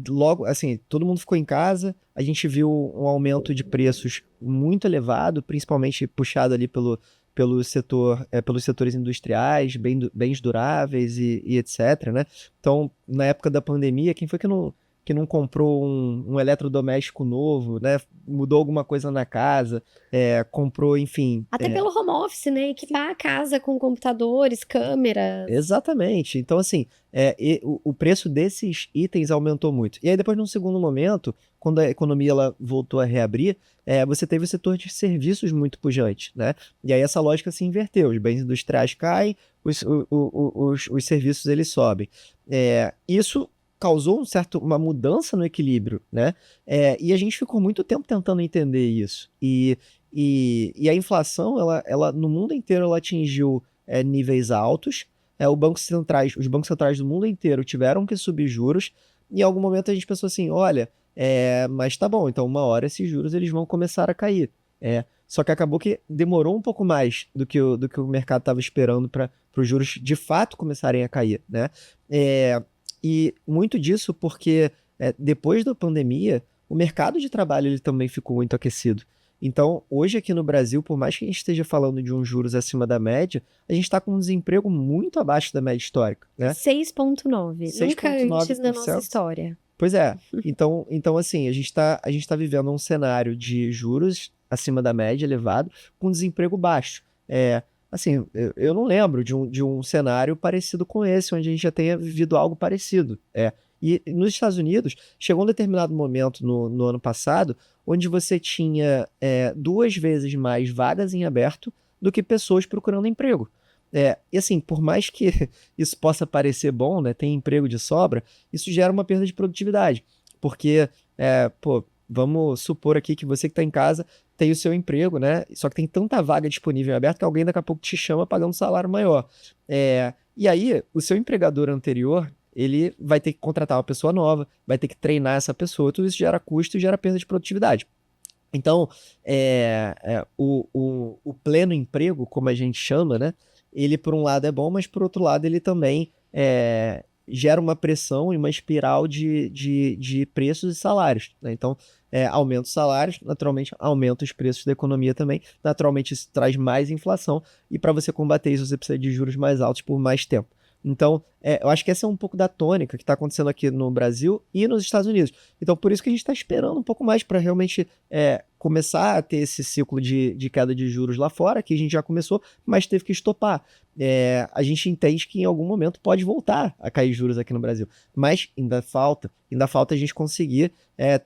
Logo, assim, todo mundo ficou em casa, a gente viu um aumento de preços muito elevado, principalmente puxado ali pelos setores industriais, bens duráveis e etc, né? Então, na época da pandemia, quem foi que não comprou um eletrodoméstico novo, né? Mudou alguma coisa na casa, comprou, enfim... Até pelo home office, né? Equipar a casa com computadores, câmeras. Exatamente. Então, assim, o preço desses itens aumentou muito. E aí, depois, num segundo momento, quando a economia ela voltou a reabrir, você teve o setor de serviços muito pujante, né? E aí essa lógica se inverteu. Os bens industriais caem, os serviços eles sobem. Isso causou uma mudança no equilíbrio, né? E a gente ficou muito tempo tentando entender isso. E a inflação, ela no mundo inteiro, ela atingiu níveis altos. Os bancos centrais do mundo inteiro tiveram que subir juros. E em algum momento a gente pensou assim, olha, mas tá bom, então uma hora esses juros eles vão começar a cair. Só que acabou que demorou um pouco mais do que o mercado estava esperando para os juros de fato começarem a cair, né? E muito disso porque depois da pandemia, o mercado de trabalho ele também ficou muito aquecido. Então, hoje aqui no Brasil, por mais que a gente esteja falando de uns juros acima da média, a gente está com um desemprego muito abaixo da média histórica, né? 6,9%. Nunca antes da nossa história. Pois é. Então assim, a gente tá vivendo um cenário de juros acima da média, elevado, com desemprego baixo. Assim, eu não lembro de um cenário parecido com esse, onde a gente já tenha vivido algo parecido. E nos Estados Unidos, chegou um determinado momento no ano passado, onde você tinha 2 vezes mais vagas em aberto do que pessoas procurando emprego. E assim, por mais que isso possa parecer bom, né, tem emprego de sobra, isso gera uma perda de produtividade. Porque, vamos supor aqui que você que está em casa tem o seu emprego, né? Só que tem tanta vaga disponível em aberto que alguém daqui a pouco te chama pagando um salário maior. E aí, o seu empregador anterior, ele vai ter que contratar uma pessoa nova, vai ter que treinar essa pessoa, tudo isso gera custo e gera perda de produtividade. Então, o pleno emprego, como a gente chama, né? Ele, por um lado, é bom, mas, por outro lado, ele também gera uma pressão e uma espiral de preços e salários, né? Então, aumenta os salários, naturalmente, aumenta os preços da economia também, naturalmente, isso traz mais inflação, e para você combater isso, você precisa de juros mais altos por mais tempo. Então, eu acho que essa é um pouco da tônica que está acontecendo aqui no Brasil e nos Estados Unidos. Então, por isso que a gente está esperando um pouco mais para realmente começar a ter esse ciclo de queda de juros lá fora, que a gente já começou, mas teve que estopar. A gente entende que em algum momento pode voltar a cair juros aqui no Brasil, mas ainda falta a gente conseguir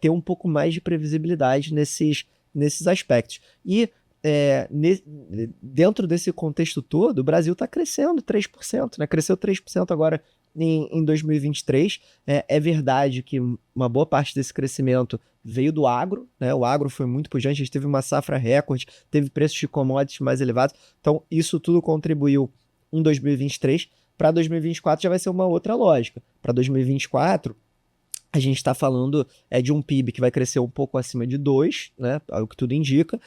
ter um pouco mais de previsibilidade nesses aspectos. E dentro desse contexto todo, o Brasil está crescendo 3%, né? Cresceu 3% agora em 2023. É verdade que uma boa parte desse crescimento veio do agro, né? O agro foi muito pujante, a gente teve uma safra recorde, teve preços de commodities mais elevados, então isso tudo contribuiu em 2023. Para 2024 já vai ser uma outra lógica. Para 2024... a gente está falando de um PIB que vai crescer um pouco acima de 2, né? O que tudo indica.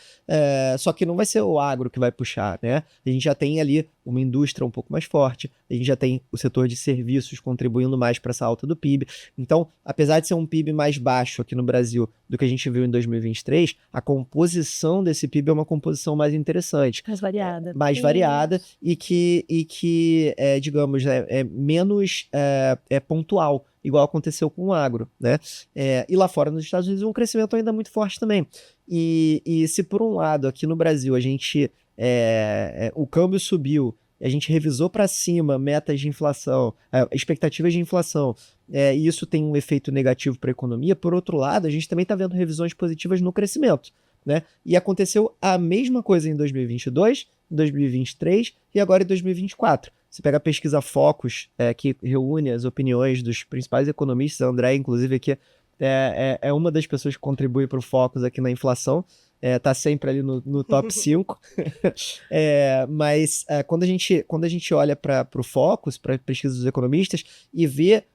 Só que não vai ser o agro que vai puxar, né? A gente já tem ali uma indústria um pouco mais forte, a gente já tem o setor de serviços contribuindo mais para essa alta do PIB. Então, apesar de ser um PIB mais baixo aqui no Brasil do que a gente viu em 2023, a composição desse PIB é uma composição mais interessante. Mais variada. Mais variada e que digamos, é menos pontual. igual aconteceu com o agro, né? E lá fora, nos Estados Unidos, um crescimento ainda muito forte também. E se por um lado, aqui no Brasil, o câmbio subiu, a gente revisou para cima metas de inflação, expectativas de inflação, e isso tem um efeito negativo para a economia. Por outro lado, a gente também está vendo revisões positivas no crescimento, né? E aconteceu a mesma coisa em 2022, 2023 e agora em 2024. Você pega a pesquisa Focus, que reúne as opiniões dos principais economistas, a André, inclusive, aqui é uma das pessoas que contribui para o Focus aqui na inflação, tá sempre ali no top 5. Mas quando a gente olha para o Focus, para a pesquisa dos economistas, e vê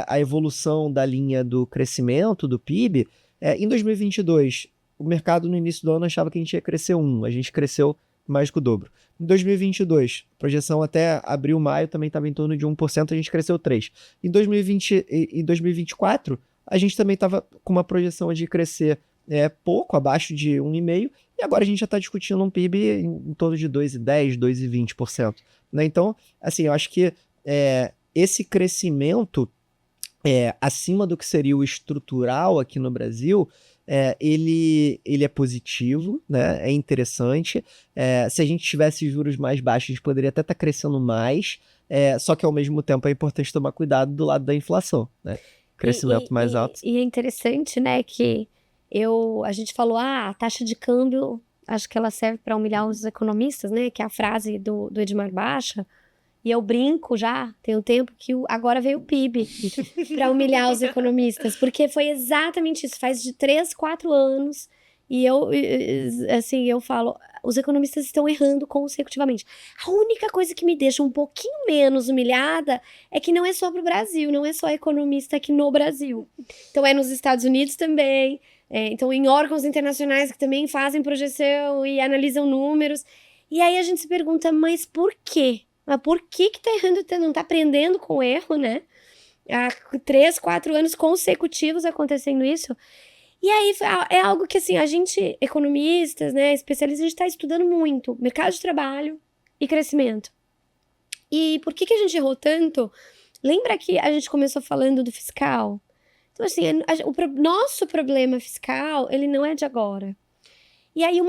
a evolução da linha do crescimento do PIB, em 2022, o mercado no início do ano achava que a gente ia crescer 1, a gente cresceu mais que o dobro. Em 2022, a projeção até abril, maio também estava em torno de 1%, a gente cresceu 3%. Em 2024, a gente também estava com uma projeção de crescer pouco abaixo de 1,5%, e agora a gente já está discutindo um PIB em torno de 2,10%, 2,20%. Né? Então, assim, eu acho que esse crescimento acima do que seria o estrutural aqui no Brasil, ele é positivo, né? É interessante. Se a gente tivesse juros mais baixos, a gente poderia até estar crescendo mais, só que ao mesmo tempo é importante tomar cuidado do lado da inflação, né? Crescimento mais alto. E é interessante, né, que a gente falou, a taxa de câmbio, acho que ela serve para humilhar os economistas, né, que é a frase do Edmar Baixa. E eu brinco já, tem um tempo que agora veio o PIB para humilhar os economistas, porque foi exatamente isso, faz de 3, 4 anos, e eu falo, os economistas estão errando consecutivamente. A única coisa que me deixa um pouquinho menos humilhada é que não é só para o Brasil, não é só economista aqui no Brasil. Então é nos Estados Unidos também, então em órgãos internacionais que também fazem projeção e analisam números, e aí a gente se pergunta, mas por quê? Mas por que tá errando? Não tá aprendendo com o erro, né? Há 3, 4 anos consecutivos acontecendo isso. E aí é algo que, assim, a gente, economistas, né, especialistas, a gente tá estudando muito. Mercado de trabalho e crescimento. E por que a gente errou tanto? Lembra que a gente começou falando do fiscal? Então, assim, o nosso problema fiscal, ele não é de agora. E aí,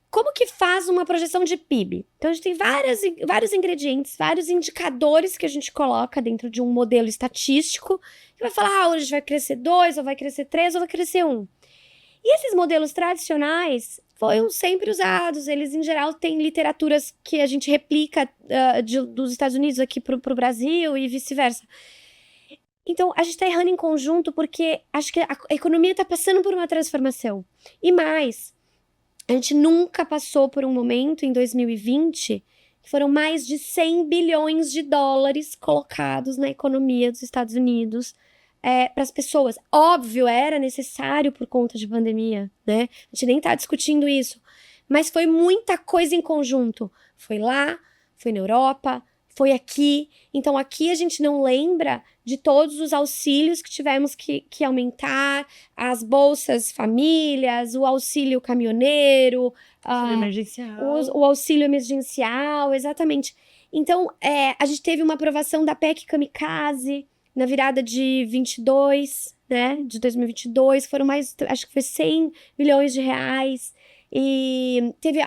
como que faz uma projeção de PIB? Então, a gente tem vários ingredientes, vários indicadores que a gente coloca dentro de um modelo estatístico, que vai falar, hoje vai crescer 2, ou vai crescer 3, ou vai crescer 1. E esses modelos tradicionais foram sempre usados, eles, em geral, têm literaturas que a gente replica dos Estados Unidos aqui para o Brasil e vice-versa. Então, a gente está errando em conjunto porque acho que a economia está passando por uma transformação. E mais, a gente nunca passou por um momento em 2020 que foram mais de 100 bilhões de dólares colocados na economia dos Estados Unidos para as pessoas. Óbvio, era necessário por conta de pandemia, né? A gente nem está discutindo isso. Mas foi muita coisa em conjunto. Foi lá, foi na Europa, foi aqui. Então, aqui a gente não lembra de todos os auxílios que tivemos que aumentar, as bolsas famílias, o auxílio caminhoneiro, o auxílio emergencial, exatamente. Então, a gente teve uma aprovação da PEC Kamikaze na virada de 22, né, de 2022, foram acho que foi 100 bilhões de reais, e teve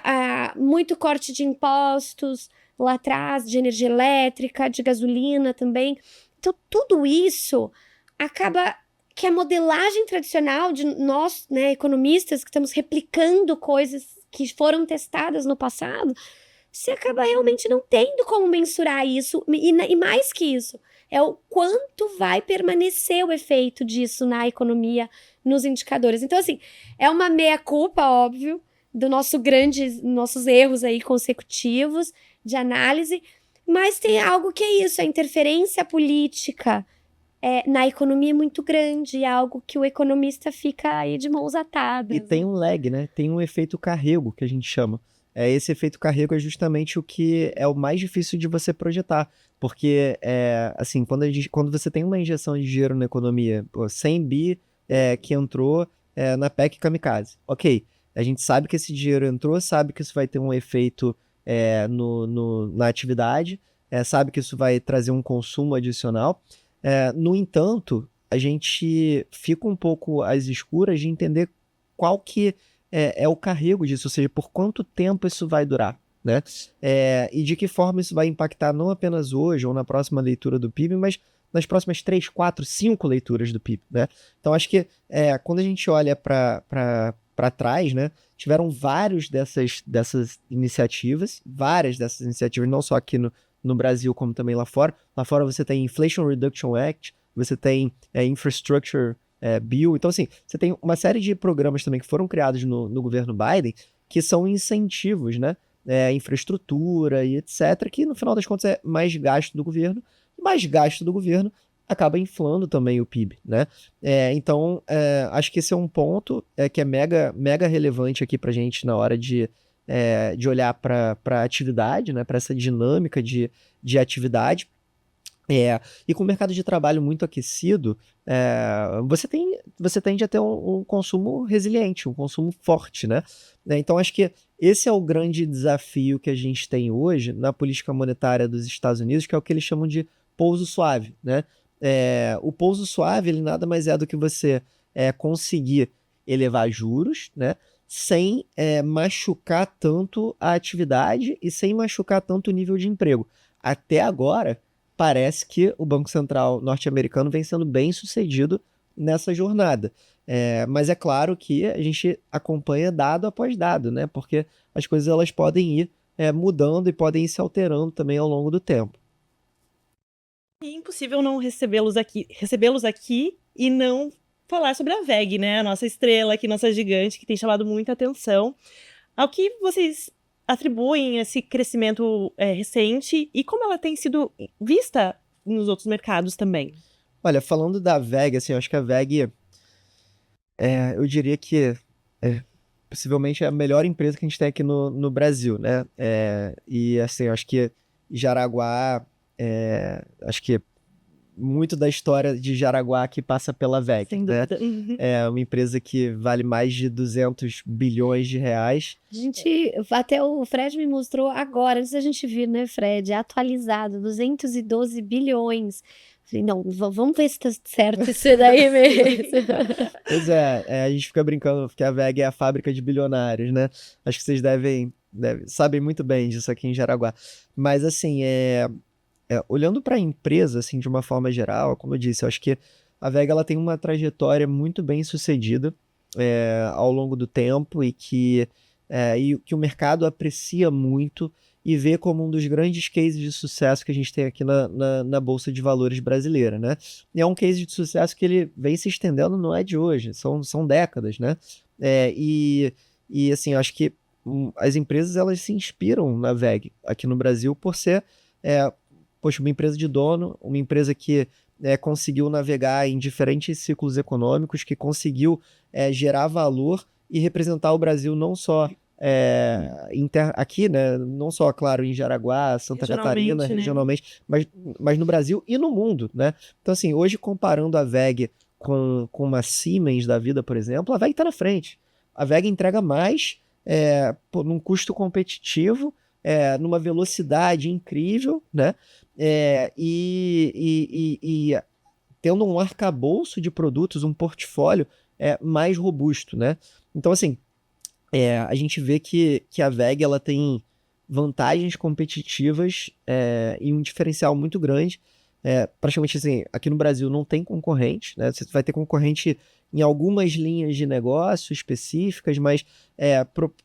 muito corte de impostos lá atrás, de energia elétrica, de gasolina também. Então, tudo isso acaba que a modelagem tradicional de nós, né, economistas, que estamos replicando coisas que foram testadas no passado, você acaba realmente não tendo como mensurar isso, e mais que isso, é o quanto vai permanecer o efeito disso na economia, nos indicadores. Então, assim, é uma meia-culpa, óbvio, nossos erros aí consecutivos de análise, mas tem algo que é isso, a interferência política na economia é muito grande, é algo que o economista fica aí de mãos atadas. E tem um lag, né? Tem um efeito carrego, que a gente chama. Esse efeito carrego é justamente o que é o mais difícil de você projetar, porque, assim, quando você tem uma injeção de dinheiro na economia, 100 bi que entrou na PEC Kamikaze, ok, a gente sabe que esse dinheiro entrou, sabe que isso vai ter um efeito na atividade, sabe que isso vai trazer um consumo adicional, No entanto, a gente fica um pouco às escuras de entender qual que é o carrego disso, ou seja, por quanto tempo isso vai durar, né? E de que forma isso vai impactar não apenas hoje ou na próxima leitura do PIB, mas nas próximas 3, 4, 5 leituras do PIB, né? Então, acho que quando a gente olha para trás, né, tiveram dessas iniciativas, não só aqui no Brasil, como também lá fora. Lá fora você tem Inflation Reduction Act, você tem Infrastructure Bill. Então, assim, você tem uma série de programas também que foram criados no governo Biden que são incentivos, né? Infraestrutura e etc., que no final das contas é mais gasto do governo. Mais gasto do governo acaba inflando também o PIB, né? Então, acho que esse é um ponto que é mega, mega relevante aqui para a gente na hora de olhar para a atividade, né? Para essa dinâmica de atividade. E com o mercado de trabalho muito aquecido, você tende a ter um consumo resiliente, um consumo forte, né? Então, acho que esse é o grande desafio que a gente tem hoje na política monetária dos Estados Unidos, que é o que eles chamam de pouso suave, né? O pouso suave, ele nada mais é do que você conseguir elevar juros, né? Sem machucar tanto a atividade e sem machucar tanto o nível de emprego. Até agora, parece que o Banco Central norte-americano vem sendo bem sucedido nessa jornada. Mas é claro que a gente acompanha dado após dado, né? Porque as coisas elas podem ir mudando e podem ir se alterando também ao longo do tempo. E impossível não recebê-los aqui e não falar sobre a VEG, né? A nossa estrela aqui, nossa gigante, que tem chamado muita atenção. Ao que vocês atribuem esse crescimento recente e como ela tem sido vista nos outros mercados também? Olha, falando da VEG, assim, eu acho que a VEG, eu diria que possivelmente é a melhor empresa que a gente tem aqui no Brasil, né? E assim, eu acho que Jaraguá, acho que muito da história de Jaraguá que passa pela VEG, Sem né? dúvida. Uhum. É uma empresa que vale mais de 200 bilhões de reais. Até o Fred me mostrou agora, antes da gente vir, né, Fred? Atualizado, 212 bilhões. Falei, não, vamos ver se tá certo isso daí mesmo. Pois a gente fica brincando que a VEG é a fábrica de bilionários, né? Acho que vocês sabem muito bem disso aqui em Jaraguá. Mas, assim, olhando para a empresa, assim, de uma forma geral, como eu disse, eu acho que a VEG ela tem uma trajetória muito bem sucedida ao longo do tempo e que o mercado aprecia muito e vê como um dos grandes cases de sucesso que a gente tem aqui na Bolsa de Valores brasileira, né? E é um case de sucesso que ele vem se estendendo, não é de hoje, são décadas, né? E assim, eu acho que as empresas elas se inspiram na VEG aqui no Brasil por ser uma empresa de dono, uma empresa que conseguiu navegar em diferentes ciclos econômicos, que conseguiu gerar valor e representar o Brasil não só aqui, né? Não só, claro, em Jaraguá, Santa Catarina, Regionalmente, né? regionalmente, mas no Brasil e no mundo, né? Então, assim, hoje comparando a VEG com uma Siemens da vida, por exemplo, a VEG está na frente. A VEG entrega mais num custo competitivo, numa velocidade incrível, né? E tendo um arcabouço de produtos, um portfólio mais robusto, né? Então, assim, a gente vê que a VEG ela tem vantagens competitivas e um diferencial muito grande. Praticamente assim, aqui no Brasil não tem concorrente, né? Você vai ter concorrente em algumas linhas de negócio específicas, mas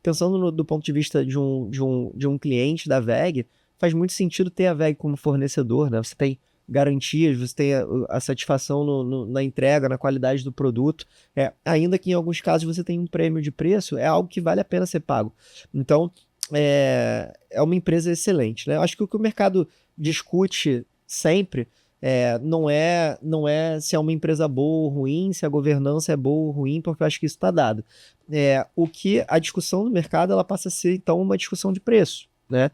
pensando do ponto de vista de um cliente da VEG, faz muito sentido ter a VEG como fornecedor, né? Você tem garantias, você tem a satisfação na entrega, na qualidade do produto, ainda que em alguns casos você tenha um prêmio de preço, é algo que vale a pena ser pago. Então, é uma empresa excelente, né? Acho que o que o mercado discute sempre não é se é uma empresa boa ou ruim, se a governança é boa ou ruim, porque eu acho que isso está dado. O que a discussão do mercado ela passa a ser, então, uma discussão de preço, né?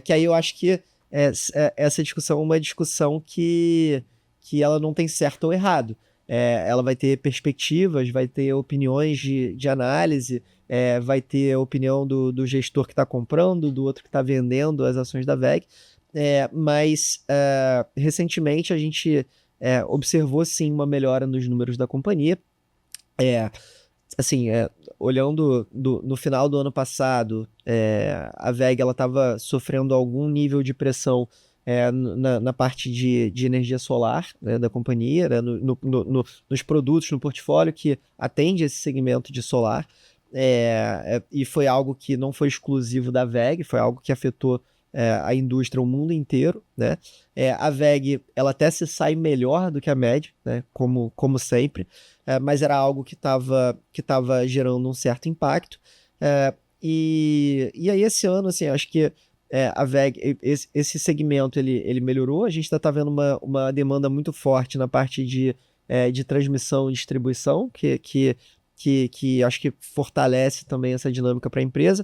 Que aí eu acho que essa discussão é uma discussão que ela não tem certo ou errado. Ela vai ter perspectivas, vai ter opiniões de análise, vai ter a opinião do gestor que está comprando, do outro que está vendendo as ações da VEG. Mas recentemente a gente observou sim uma melhora nos números da companhia. Assim, olhando no final do ano passado, a WEG estava sofrendo algum nível de pressão na parte de energia solar, né, da companhia, né, nos produtos, no portfólio que atende esse segmento de solar. E foi algo que não foi exclusivo da WEG, foi algo que afetou a indústria, o mundo inteiro, né? A WEG, ela até se sai melhor do que a MED, né? Como sempre, mas era algo que estava gerando um certo impacto. E aí esse ano, assim, acho que a WEG, esse segmento, ele melhorou. A gente está vendo uma demanda muito forte na parte de transmissão e distribuição, que acho que fortalece também essa dinâmica para a empresa.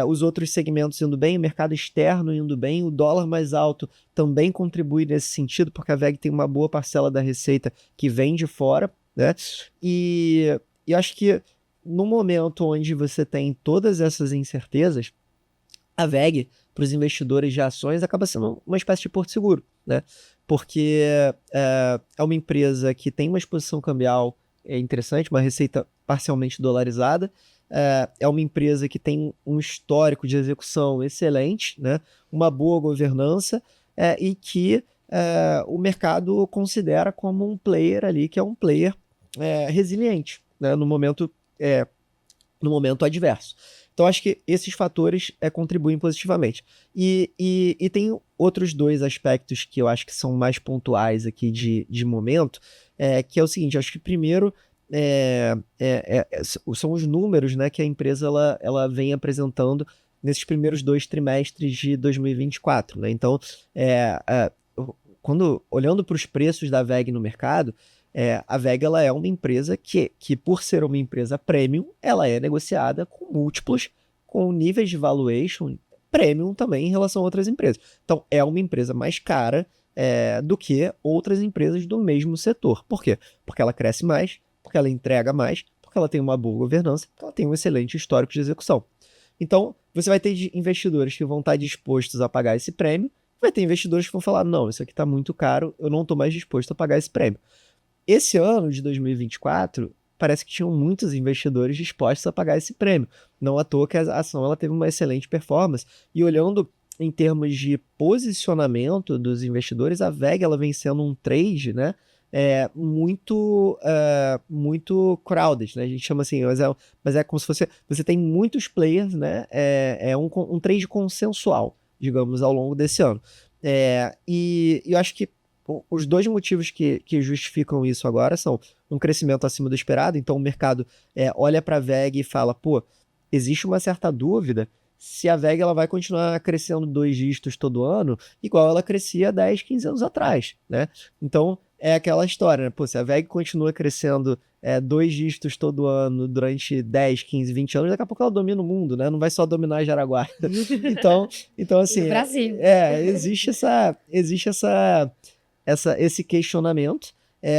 Os outros segmentos indo bem, o mercado externo indo bem, o dólar mais alto também contribui nesse sentido, porque a WEG tem uma boa parcela da receita que vem de fora, né? E acho que no momento onde você tem todas essas incertezas, a WEG, para os investidores de ações, acaba sendo uma espécie de porto seguro, né? Porque é uma empresa que tem uma exposição cambial interessante, uma receita parcialmente dolarizada, é uma empresa que tem um histórico de execução excelente, né? Uma boa governança, e que o mercado considera como um player ali, que é um player resiliente, né? No momento adverso. Então, acho que esses fatores contribuem positivamente. E tem outros dois aspectos que eu acho que são mais pontuais aqui de momento, que é o seguinte: acho que primeiro são os números, né, que a empresa ela vem apresentando nesses primeiros 2 trimestres de 2024. Né? Então, olhando para os preços da WEG no mercado, a WEG ela é uma empresa que, por ser uma empresa premium, ela é negociada com múltiplos, com níveis de valuation premium também em relação a outras empresas. Então, é uma empresa mais cara do que outras empresas do mesmo setor. Por quê? Porque ela cresce mais, porque ela entrega mais, porque ela tem uma boa governança, porque ela tem um excelente histórico de execução. Então, você vai ter investidores que vão estar dispostos a pagar esse prêmio, vai ter investidores que vão falar: não, isso aqui está muito caro, eu não estou mais disposto a pagar esse prêmio. Esse ano de 2024, parece que tinham muitos investidores dispostos a pagar esse prêmio. Não à toa que a ação ela teve uma excelente performance. E olhando em termos de posicionamento dos investidores, a WEG ela vem sendo um trade, né, muito crowded, né? A gente chama assim, mas é como se você tem muitos players, né? É um trade consensual, digamos, ao longo desse ano. E eu acho que os dois motivos que justificam isso agora são um crescimento acima do esperado. Então o mercado olha para a WEG e fala: pô, existe uma certa dúvida se a WEG ela vai continuar crescendo 2 dígitos todo ano, igual ela crescia 10, 15 anos atrás, né? Então é aquela história, né? Pô, se a WEG continua crescendo 2 dígitos todo ano durante 10, 15, 20 anos, daqui a pouco ela domina o mundo, né? Não vai só dominar Jaraguá. Então assim, No Brasil. existe esse questionamento,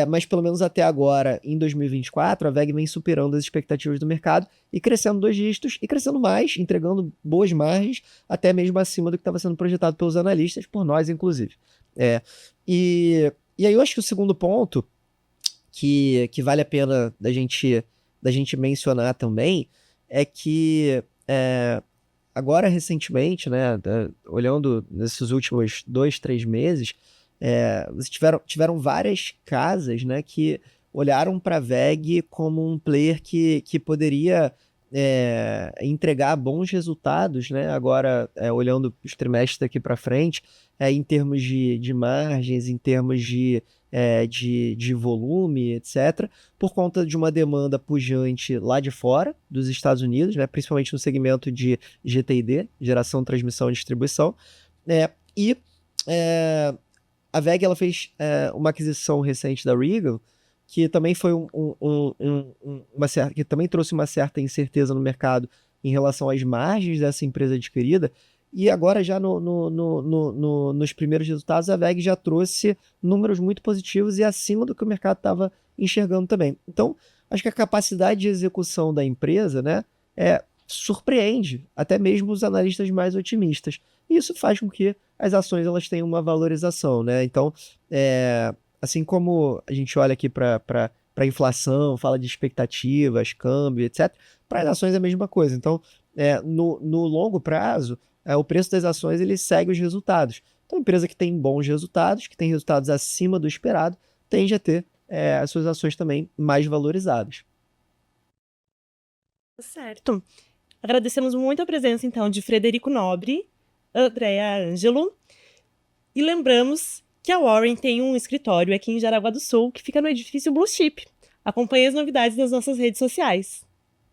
mas pelo menos até agora, em 2024, a WEG vem superando as expectativas do mercado e crescendo 2 dígitos e crescendo mais, entregando boas margens, até mesmo acima do que estava sendo projetado pelos analistas, por nós, inclusive. E aí eu acho que o segundo ponto que vale a pena da gente mencionar também é que agora, recentemente, né, olhando nesses últimos 2, 3 meses, tiveram várias casas, né, que olharam para a WEG como um player que poderia entregar bons resultados, né, agora olhando os trimestres daqui para frente, em termos de margens, em termos de volume, etc., por conta de uma demanda pujante lá de fora, dos Estados Unidos, né, principalmente no segmento de GTD, geração, transmissão e distribuição. A WEG ela fez uma aquisição recente da Regal, que também foi que também trouxe uma certa incerteza no mercado em relação às margens dessa empresa adquirida. E agora, já nos primeiros resultados, a WEG já trouxe números muito positivos e acima do que o mercado estava enxergando também. Então, acho que a capacidade de execução da empresa, né, surpreende até mesmo os analistas mais otimistas. E isso faz com que as ações elas tenham uma valorização, né? Então, assim como a gente olha aqui para a inflação, fala de expectativas, câmbio, etc., para as ações é a mesma coisa. Então, no longo prazo, o preço das ações ele segue os resultados. Então, a empresa que tem bons resultados, que tem resultados acima do esperado, tende a ter as suas ações também mais valorizadas. Certo. Agradecemos muito a presença, então, de Frederico Nobre, Andrea Ângelo, e lembramos que a Warren tem um escritório aqui em Jaraguá do Sul, que fica no edifício Blue Chip. Acompanhe as novidades nas nossas redes sociais.